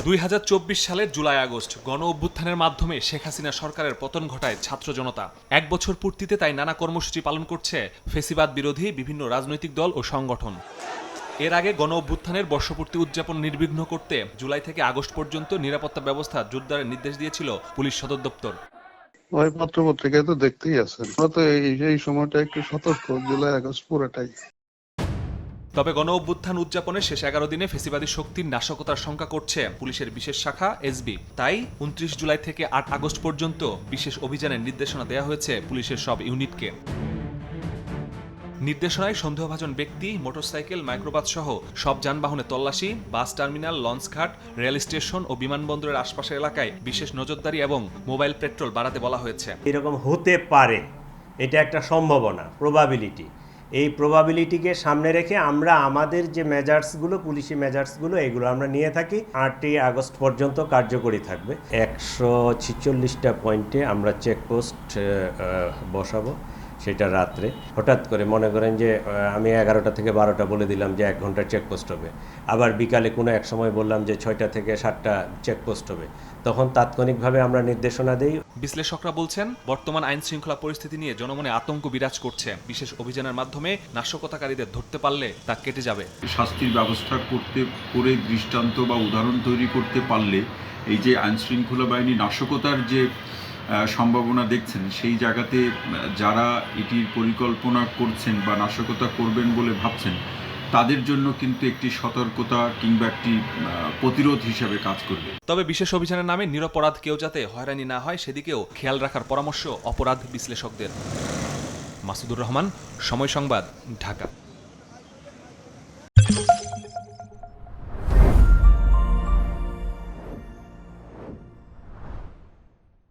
2024 সালের July August গণ অভ্যুত্থানের মাধ্যমে শেখ হাসিনা সরকারের পতন ঘটায় ছাত্র জনতা। এক বছর পূর্তিতে তাই নানা কর্মসূচি পালন করছে ফ্যাসিবাদ বিরোধী বিভিন্ন রাজনৈতিক দল ও সংগঠন। এর আগে গণ অভ্যুত্থানের বর্ষপূর্তি উদযাপন নির্বিঘ্ন করতে জুলাই থেকে আগস্ট পর্যন্ত নিরাপত্তা ব্যবস্থা জোরদারের নির্দেশ দিয়েছিল পুলিশ সদর দপ্তর। ওই পত্রপত্রিকায় তো দেখতেই আছেন, তো এই সময়টা একটু সতর্ক, জুলাই আগস্ট পুরোটাই। তবে গণ অভ্যুত্থান উদযাপনের শেষ 11 দিনে ফ্যাসিবাদী শক্তির নাশকতার শঙ্কা করছে পুলিশের বিশেষ শাখা এসবি। তাই 29 জুলাই থেকে 8 আগস্ট পর্যন্ত বিশেষ অভিযানের নির্দেশনা দেওয়া হয়েছে পুলিশের সব ইউনিটকে। নির্দেশনায় সন্দেহভাজন ব্যক্তি, মোটরসাইকেল, মাইক্রোবাস সহ সব যানবাহনে তল্লাশি, বাস টার্মিনাল, লঞ্চঘাট, রেল স্টেশন ও বিমানবন্দরের আশপাশের এলাকায় বিশেষ নজরদারি এবং মোবাইল পেট্রোল বাড়াতে বলা হয়েছে। এরকম হতে পারে, এটা একটা সম্ভাবনা, প্রবাবিলিটি। এই প্রবাবিলিটিকে সামনে রেখে আমরা আমাদের যে মেজার্সগুলো, পুলিশি মেজার্সগুলো, এগুলো আমরা নিয়ে থাকি। 8ই আগস্ট পর্যন্ত কার্যকরী থাকবে। 146টা পয়েন্টে আমরা চেকপোস্ট বসাবো, সেটা রাত্রে। হঠাৎ করে মনে করেন যে আমি 11টা থেকে 12টা বলে দিলাম যে 1 ঘন্টার চেকপোস্ট হবে, আবার বিকালে কোনো এক সময় বললাম যে 6টা থেকে 7টা চেকপোস্ট হবে, তখন তাৎক্ষণিকভাবে আমরা নির্দেশনা দেই। বিশ্লেষকরা বলছেন, বর্তমান আইন শৃঙ্খলা পরিস্থিতি নিয়ে জনমনে আতঙ্ক বিরাজ করছে। বিশেষ অভিযানের মাধ্যমে নাশকতাকারীদের ধরতে পারলে তা কেটে যাবে। শাস্তির ব্যবস্থা করে দৃষ্টান্ত বা উদাহরণ তৈরি করতে পারলে এই যে আইন শৃঙ্খলা বাহিনী নাশকতার যে সম্ভাবনা দেখছেন, সেই জায়গাতে যারা এটির পরিকল্পনা করছেন বা নাশকতা করবেন বলে ভাবছেন, তাদের জন্য কিন্তু একটি সতর্কতা কিংবা একটি প্রতিরোধ হিসেবে কাজ করবে। তবে বিশেষ অভিযানের নামে নিরপরাধ কেউ যাতে হয়রানি না হয় সেদিকেও খেয়াল রাখার পরামর্শ অপরাধ বিশ্লেষকদের। মাসুদুর রহমান, সময় সংবাদ, ঢাকা।